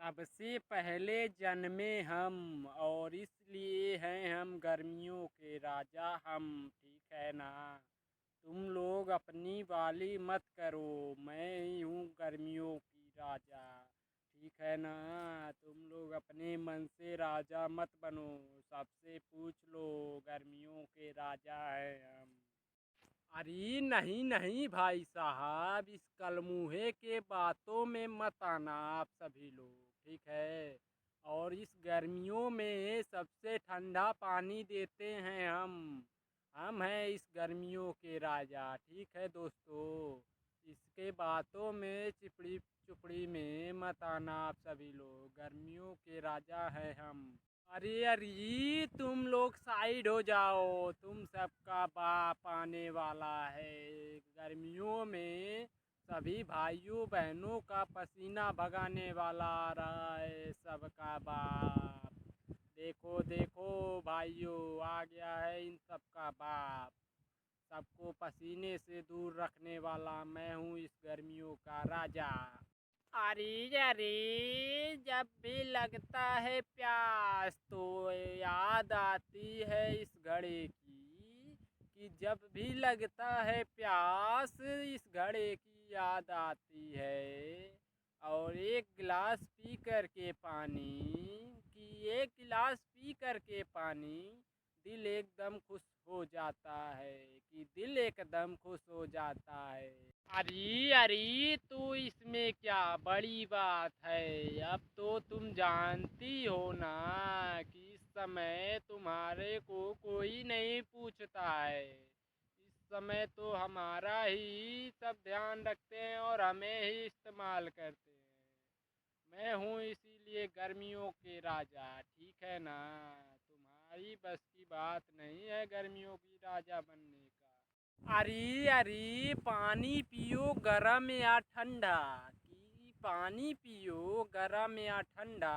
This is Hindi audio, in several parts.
सबसे पहले जन्मे हम और इसलिए हैं हम गर्मियों के राजा हम। ठीक है ना। तुम लोग अपनी वाली मत करो, मैं ही हूँ गर्मियों की राजा। ठीक है ना। तुम लोग अपने मन से राजा मत बनो, सबसे पूछ लो, गर्मियों के राजा हैं हम। अरे नहीं नहीं भाई साहब, इस कलमुहे के बातों में मत आना आप सभी लोग। ठीक है। और इस गर्मियों में सबसे ठंडा पानी देते हैं हम हैं इस गर्मियों के राजा। ठीक है दोस्तों, इसके बातों में चिपड़ी चुपड़ी में मत आना आप सभी लोग, गर्मियों के राजा हैं हम। अरे अरे तुम लोग साइड हो जाओ, तुम सबका बाप आने वाला है। गर्मियों में सभी भाइयों बहनों का पसीना भगाने वाला आ रहा है सबका बाप। देखो देखो भाइयों, आ गया है इन सबका बाप। सबको पसीने से दूर रखने वाला मैं हूँ इस गर्मियों का राजा। अरे अरे, जब भी लगता है प्यास तो याद आती है इस घड़े की, कि जब भी लगता है प्यास इस घड़े की याद आती है। और एक गिलास पी कर के पानी, कि एक गिलास पी कर के पानी दिल एकदम खुश हो जाता है, कि दिल एकदम खुश हो जाता है। अरे अरे, तो इसमें क्या बड़ी बात है। अब तो तुम जानती हो ना कि इस समय तुम्हारे को कोई नहीं पूछता है। इस समय तो हमारा ही सब ध्यान रखते हैं और हमें ही इस्तेमाल करते हैं। मैं हूँ इसीलिए गर्मियों के राजा। ठीक है ना। तुम्हारी बस की बात नहीं है गर्मियों की राजा बनने का। अरे अरे, पानी पियो गरम या ठंडा, कि पानी पियो गरम या ठंडा,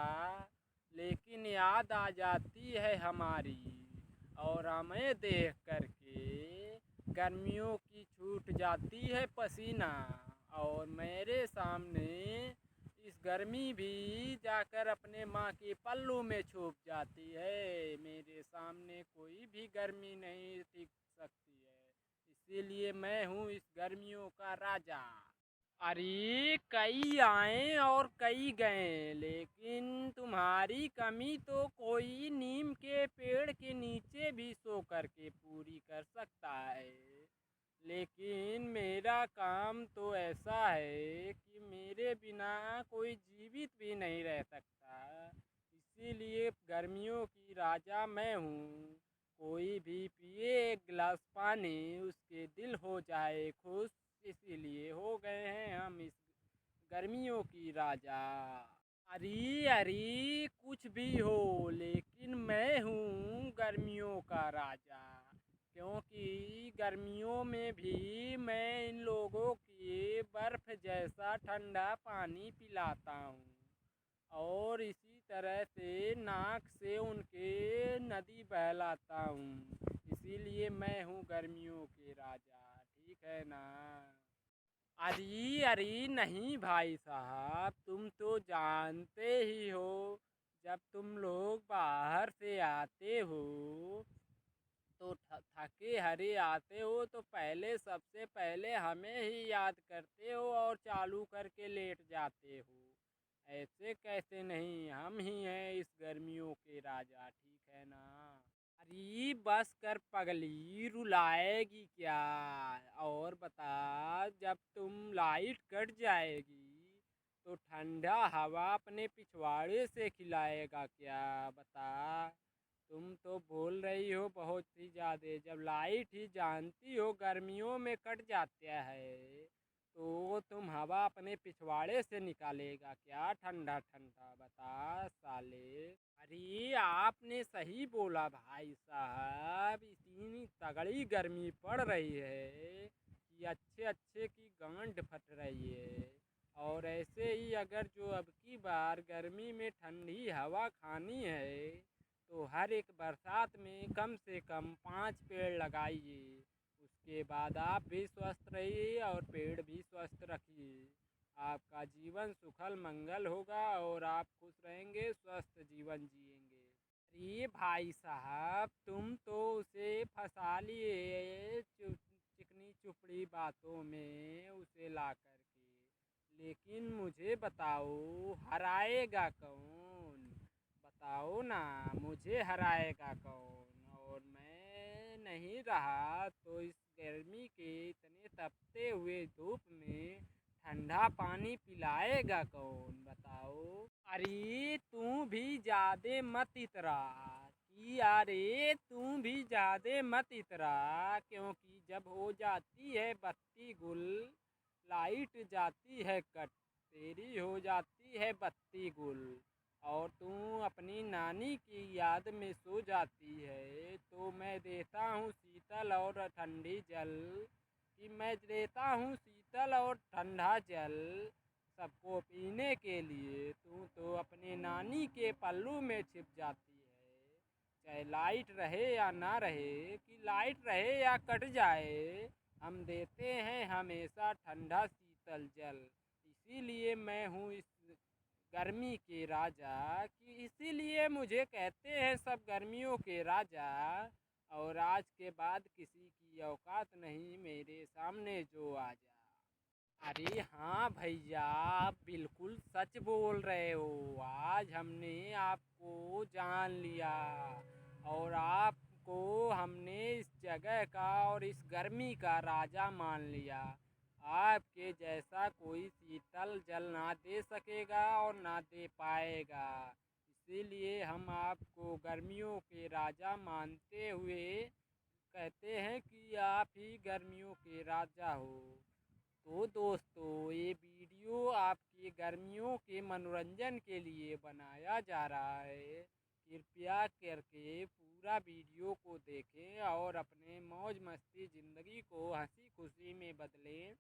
लेकिन याद आ जाती है हमारी, और हमें देख करके गर्मियों की छूट जाती है पसीना। और मेरे सामने इस गर्मी भी जाकर अपने माँ के पल्लू में छुप जाती है। मेरे सामने कोई भी गर्मी नहीं टिक सकती है, इसीलिए मैं हूँ इस गर्मियों का राजा। अरे कई आए और कई गए, लेकिन तुम्हारी कमी तो कोई नीम के पेड़ के नीचे भी सो करके पूरी कर सकता है। लेकिन मेरा काम तो ऐसा है कि मेरे बिना कोई जीवित भी नहीं रह सकता, इसीलिए गर्मियों की राजा मैं हूँ। कोई भी पिए एक गिलास पानी, उसके दिल हो जाए खुश, इसीलिए हो गए हैं हम इस गर्मियों की राजा। अरे अरे, कुछ भी हो, लेकिन मैं हूँ गर्मियों का राजा। क्योंकि गर्मियों में भी मैं इन लोगों की बर्फ जैसा ठंडा पानी पिलाता हूँ, और इसी तरह से नाक से उनके नदी बहलाता हूँ। इसीलिए मैं हूँ गर्मियों के राजा। ठीक है ना। अरे अरे नहीं भाई साहब, तुम तो जानते ही हो, जब तुम लोग बाहर से आते हो तो थके हारे आते हो तो पहले सबसे पहले हमें ही याद करते हो और चालू करके लेट जाते हो। ऐसे कैसे नहीं, हम ही हैं इस गर्मियों के राजा। ठीक है ना। अरे बस कर पगली, रुलाएगी क्या। और बता, जब तुम लाइट कट जाएगी तो ठंडा हवा अपने पिछवाड़े से खिलाएगा क्या, बता। तुम तो बोल रही हो बहुत ही ज़्यादा, जब लाइट ही जानती हो गर्मियों में कट जाता है, तो तुम हवा अपने पिछवाड़े से निकालेगा क्या ठंडा ठंडा, बता साले। अरे आपने सही बोला भाई साहब, इतनी तगड़ी गर्मी पड़ रही है कि अच्छे अच्छे की गांड फट रही है। और ऐसे ही अगर जो अब की बार गर्मी में ठंडी हवा खानी है तो हर एक बरसात में कम से कम 5 पेड़ लगाइए। उसके बाद आप भी स्वस्थ रहिए और पेड़ भी स्वस्थ रखिए। आपका जीवन सुखल मंगल होगा और आप खुश रहेंगे, स्वस्थ जीवन जिएंगे। अरे भाई साहब, तुम तो उसे फंसा लिए चिकनी चुपड़ी बातों में उसे ला करके। लेकिन मुझे बताओ, हराएगा कौन? बताओ ना, मुझे हराएगा कौन? और मैं नहीं रहा तो इस गर्मी के इतने तपते हुए धूप में ठंडा पानी पिलाएगा कौन? बताओ। अरे तू भी ज्यादा मत इतरा कि अरे तू भी ज्यादा मत इतरा, क्योंकि जब हो जाती है बत्ती गुल, लाइट जाती है कट, तेरी हो जाती है बत्ती गुल, और तू अपनी नानी की याद में सो जाती है, तो मैं देता हूँ शीतल और ठंडी जल, कि मैं देता हूँ शीतल और ठंडा जल सबको पीने के लिए। तू तो अपने नानी के पल्लू में छिप जाती है, चाहे लाइट रहे या ना रहे, कि लाइट रहे या कट जाए, हम देते हैं हमेशा ठंडा शीतल जल। इसीलिए मैं हूँ इस गर्मी के राजा, कि इसीलिए मुझे कहते हैं सब गर्मियों के राजा। और आज के बाद किसी की औकात नहीं मेरे सामने जो आ जा। अरे हाँ भैया, आप बिल्कुल सच बोल रहे हो। आज हमने आपको जान लिया और आपको हमने इस जगह का और इस गर्मी का राजा मान लिया। आपके जैसा कोई शीतल जल ना दे सकेगा और ना दे पाएगा। इसीलिए हम आपको गर्मियों के राजा मानते हुए कहते हैं कि आप ही गर्मियों के राजा हो। तो दोस्तों, ये वीडियो आपकी गर्मियों के मनोरंजन के लिए बनाया जा रहा है। कृपया करके पूरा वीडियो को देखें और अपने मौज मस्ती ज़िंदगी को हंसी खुशी में बदलें।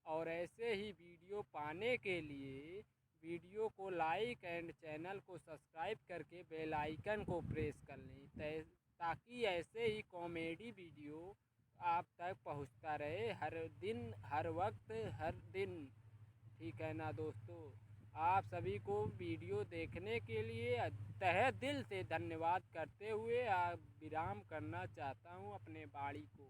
और ऐसे ही वीडियो पाने के लिए वीडियो को लाइक एंड चैनल को सब्सक्राइब करके बेल आइकन को प्रेस कर लें, ताकि ऐसे ही कॉमेडी वीडियो आप तक पहुंचता रहे हर दिन, हर वक्त, हर दिन। ठीक है ना दोस्तों? आप सभी को वीडियो देखने के लिए तहे दिल से धन्यवाद करते हुए विराम करना चाहता हूं अपने बाड़ी को।